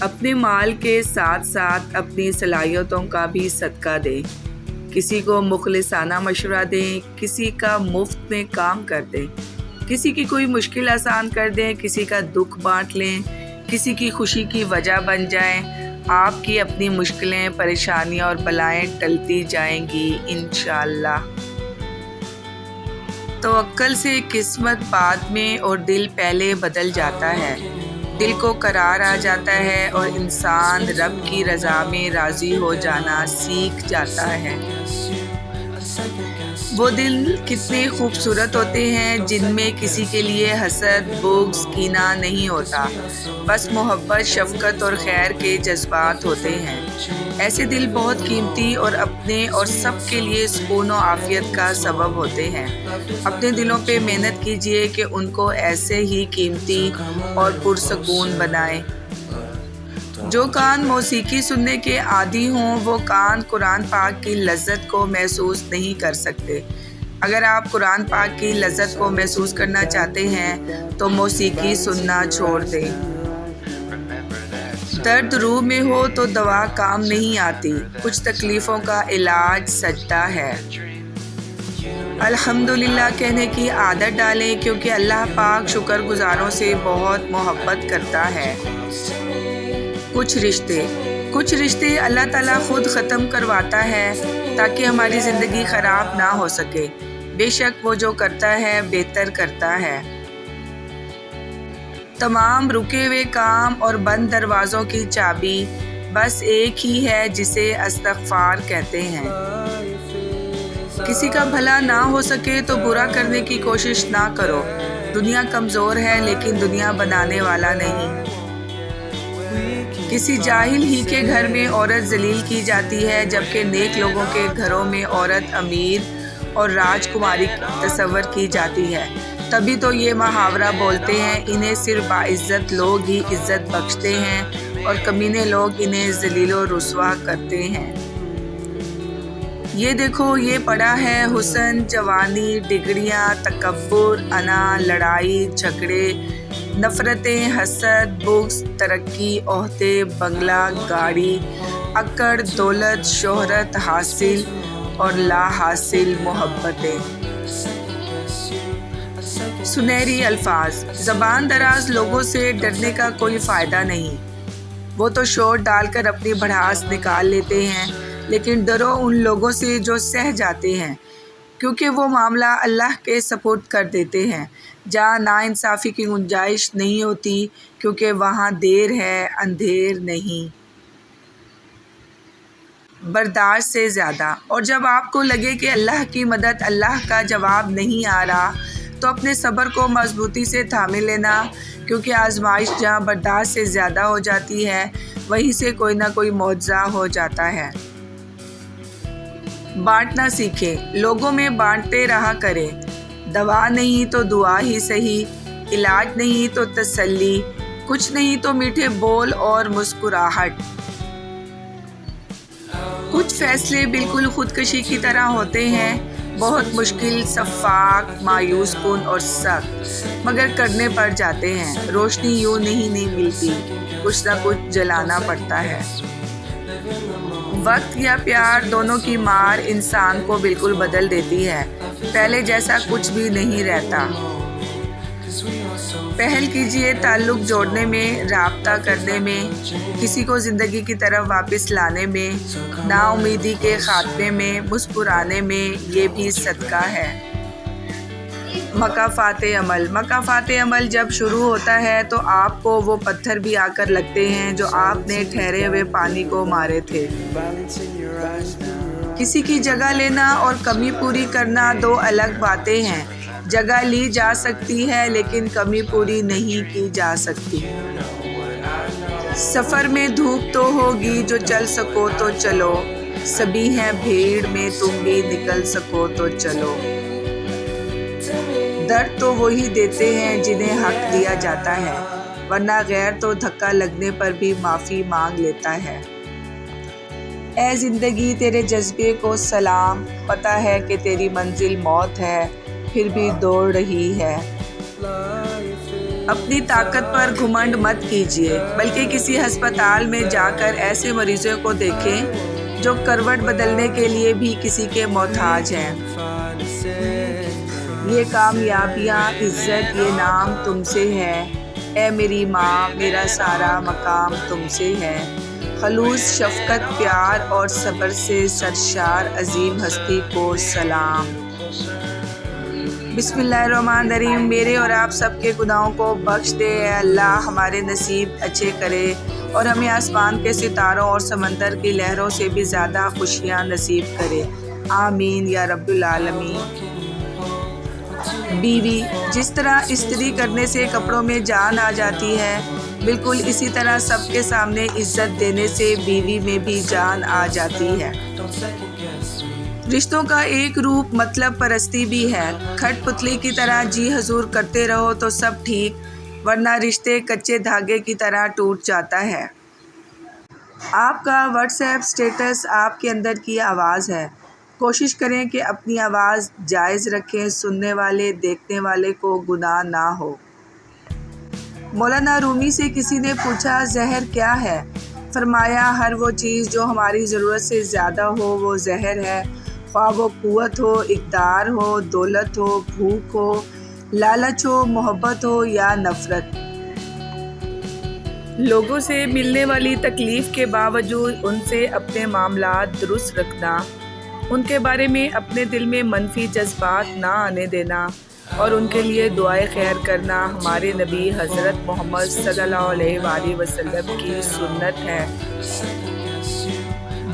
اپنے مال کے ساتھ ساتھ اپنی صلاحیتوں کا بھی صدقہ دیں، کسی کو مخلصانہ مشورہ دیں، کسی کا مفت میں کام کر دیں، کسی کی کوئی مشکل آسان کر دیں، کسی کا دکھ بانٹ لیں، کسی کی خوشی کی وجہ بن جائیں۔ آپ کی اپنی مشکلیں، پریشانیاں اور بلائیں ٹلتی جائیں گی انشاءاللہ۔ توکل سے قسمت بعد میں اور دل پہلے بدل جاتا ہے، دل کو قرار آ جاتا ہے اور انسان رب کی رضا میں راضی ہو جانا سیکھ جاتا ہے۔ وہ دل کتنے خوبصورت ہوتے ہیں جن میں کسی کے لیے حسد، بغض، کینہ نہیں ہوتا، بس محبت، شفقت اور خیر کے جذبات ہوتے ہیں۔ ایسے دل بہت قیمتی اور اپنے اور سب کے لیے سکون و عافیت کا سبب ہوتے ہیں۔ اپنے دلوں پہ محنت کیجیے کہ ان کو ایسے ہی قیمتی اور پرسکون بنائیں۔ جو کان موسیقی سننے کے عادی ہوں وہ کان قرآن پاک کی لذت کو محسوس نہیں کر سکتے۔ اگر آپ قرآن پاک کی لذت کو محسوس کرنا چاہتے ہیں تو موسیقی سننا چھوڑ دیں۔ درد روح میں ہو تو دوا کام نہیں آتی، کچھ تکلیفوں کا علاج سجدہ ہے۔ الحمدللہ کہنے کی عادت ڈالیں کیونکہ اللہ پاک شکر گزاروں سے بہت محبت کرتا ہے۔ کچھ رشتے اللہ تعالیٰ خود ختم کرواتا ہے تاکہ ہماری زندگی خراب نہ ہو سکے۔ بے شک وہ جو کرتا ہے بہتر کرتا ہے۔ تمام رکے ہوئے کام اور بند دروازوں کی چابی بس ایک ہی ہے جسے استغفار کہتے ہیں۔ کسی کا بھلا نہ ہو سکے تو برا کرنے کی کوشش نہ کرو۔ دنیا کمزور ہے لیکن دنیا بنانے والا نہیں۔ کسی جاہل ہی کے گھر میں عورت ذلیل کی جاتی ہے جبکہ نیک لوگوں کے گھروں میں عورت امیر اور راجکماری تصور کی جاتی ہے۔ تبھی تو یہ محاورہ بولتے ہیں، انہیں صرف باعزت لوگ ہی عزت بخشتے ہیں اور کمینے لوگ انہیں ذلیل و رسوا کرتے ہیں۔ یہ دیکھو یہ پڑا ہے حسن، جوانی، ڈگریاں، تکبر، انا، لڑائی جھگڑے، نفرتیں، حسد، بغض، ترقی، عہدے، بنگلہ، گاڑی، اکڑ، دولت، شہرت، حاصل اور لا حاصل محبتیں۔ سنہری الفاظ۔ زبان دراز لوگوں سے ڈرنے کا کوئی فائدہ نہیں، وہ تو شور ڈال کر اپنی بھڑاس نکال لیتے ہیں، لیکن ڈرو ان لوگوں سے جو سہ جاتے ہیں، کیونکہ وہ معاملہ اللہ کے سپرد کر دیتے ہیں۔ جہاں ناانصافی کی گنجائش نہیں ہوتی کیونکہ وہاں دیر ہے اندھیر نہیں۔ برداشت سے زیادہ۔ اور جب آپ کو لگے کہ اللہ کی مدد، اللہ کا جواب نہیں آ رہا تو اپنے صبر کو مضبوطی سے تھامے لینا، کیونکہ آزمائش جہاں برداشت سے زیادہ ہو جاتی ہے وہیں سے کوئی نہ کوئی معجزہ ہو جاتا ہے۔ بانٹنا سیکھیں، لوگوں میں بانٹتے رہا کریں۔ دوا نہیں تو دعا ہی سہی، علاج نہیں تو تسلی، کچھ نہیں تو میٹھے بول اور مسکراہٹ۔ کچھ فیصلے بالکل خودکشی کی طرح ہوتے ہیں، بہت مشکل، شفاق، مایوس کن اور سخت، مگر کرنے پڑ جاتے ہیں۔ روشنی یوں نہیں ملتی، کچھ نہ کچھ جلانا پڑتا ہے۔ وقت یا پیار دونوں کی مار انسان کو بالکل بدل دیتی ہے، پہلے جیسا کچھ بھی نہیں رہتا۔ پہل کیجیے تعلق جوڑنے میں، رابطہ کرنے میں، کسی کو زندگی کی طرف واپس لانے میں، نا امیدی کے خاتمے میں، مسکرانے میں، یہ بھی صدقہ ہے۔ مکافات عمل جب شروع ہوتا ہے تو آپ کو وہ پتھر بھی آ کر لگتے ہیں جو آپ نے ٹھہرے ہوئے پانی کو مارے تھے۔ کسی کی جگہ لینا اور کمی پوری کرنا دو الگ باتیں ہیں۔ جگہ لی جا سکتی ہے لیکن کمی پوری نہیں کی جا سکتی۔ سفر میں دھوپ تو ہوگی، جو چل سکو تو چلو، سبھی ہیں بھیڑ میں، تم بھی نکل سکو تو چلو۔ درد تو وہی دیتے ہیں جنہیں حق دیا جاتا ہے، ورنہ غیر تو دھکا لگنے پر بھی معافی مانگ لیتا ہے۔ اے زندگی تیرے جذبے کو سلام، پتہ ہے کہ تیری منزل موت ہے، پھر بھی دوڑ رہی ہے۔ اپنی طاقت پر گھمنڈ مت کیجیے، بلکہ کسی ہسپتال میں جا کر ایسے مریضوں کو دیکھیں جو کروٹ بدلنے کے لیے بھی کسی کے محتاج ہیں۔ یہ کامیابیاں، عزت، یہ نام تم سے ہے، اے میری ماں، میرا سارا مقام تم سے ہے۔ خلوص، شفقت، پیار اور صبر سے سرشار عظیم ہستی کو سلام۔ بسم اللہ الرحمن الرحیم۔ میرے اور آپ سب کے گناہوں کو بخش دے اے اللہ، ہمارے نصیب اچھے کرے اور ہمیں آسمان کے ستاروں اور سمندر کی لہروں سے بھی زیادہ خوشیاں نصیب کرے، آمین یا رب العالمین۔ بیوی، جس طرح استری کرنے سے کپڑوں میں جان آ جاتی ہے، بالکل اسی طرح سب کے سامنے عزت دینے سے بیوی میں بھی جان آ جاتی ہے۔ رشتوں کا ایک روپ مطلب پرستی بھی ہے۔ کھٹ پتلی کی طرح جی حضور کرتے رہو تو سب ٹھیک، ورنہ رشتے کچے دھاگے کی طرح ٹوٹ جاتا ہے۔ آپ کا واٹس ایپ سٹیٹس آپ کے اندر کی آواز ہے۔ کوشش کریں کہ اپنی آواز جائز رکھیں، سننے والے دیکھنے والے کو گناہ نہ ہو۔ مولانا رومی سے کسی نے پوچھا زہر کیا ہے؟ فرمایا ہر وہ چیز جو ہماری ضرورت سے زیادہ ہو وہ زہر ہے، خواہ وہ قوت ہو، اقتدار ہو، دولت ہو، بھوک ہو، لالچ ہو، محبت ہو یا نفرت۔ لوگوں سے ملنے والی تکلیف کے باوجود ان سے اپنے معاملات درست رکھنا، ان کے بارے میں اپنے دل میں منفی جذبات نہ آنے دینا اور ان کے لیے دعائے خیر کرنا ہمارے نبی حضرت محمد صلی اللہ علیہ وآلہ وسلم کی سنت ہے۔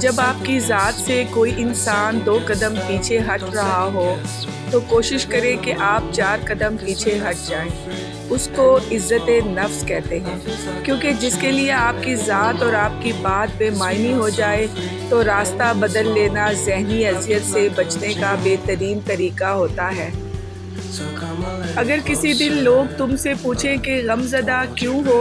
جب آپ کی ذات سے کوئی انسان 2 قدم پیچھے ہٹ رہا ہو تو کوشش کریں کہ آپ 4 قدم پیچھے ہٹ جائیں۔ اس کو عزت نفس کہتے ہیں، کیونکہ جس کے لیے آپ کی ذات اور آپ کی بات بے معنی ہو جائے تو راستہ بدل لینا ذہنی اذیت سے بچنے کا بہترین طریقہ ہوتا ہے۔ اگر کسی دن لوگ تم سے پوچھیں کہ غمزدہ کیوں ہو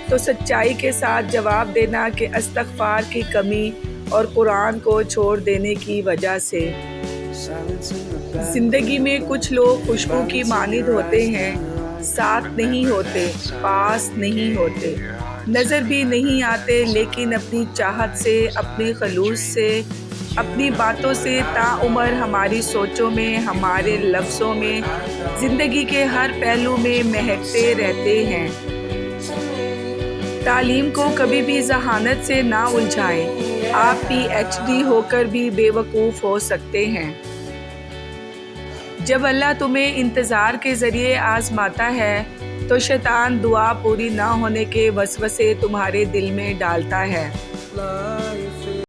تو سچائی کے ساتھ جواب دینا کہ استغفار کی کمی اور قرآن کو چھوڑ دینے کی وجہ سے۔ زندگی میں کچھ لوگ خوشبو کی مانند ہوتے ہیں، ساتھ نہیں ہوتے، پاس نہیں ہوتے، نظر بھی نہیں آتے، لیکن اپنی چاہت سے، اپنی خلوص سے، اپنی باتوں سے تاعمر ہماری سوچوں میں، ہمارے لفظوں میں، زندگی کے ہر پہلو میں مہکتے رہتے ہیں۔ تعلیم کو کبھی بھی ذہانت سے نہ الجھائیں، آپ PhD ہو کر بھی بے وقوف ہو سکتے ہیں۔ جب اللہ تمہیں انتظار کے ذریعے آزماتا ہے تو شیطان دعا پوری نہ ہونے کے وسوسے تمہارے دل میں ڈالتا ہے۔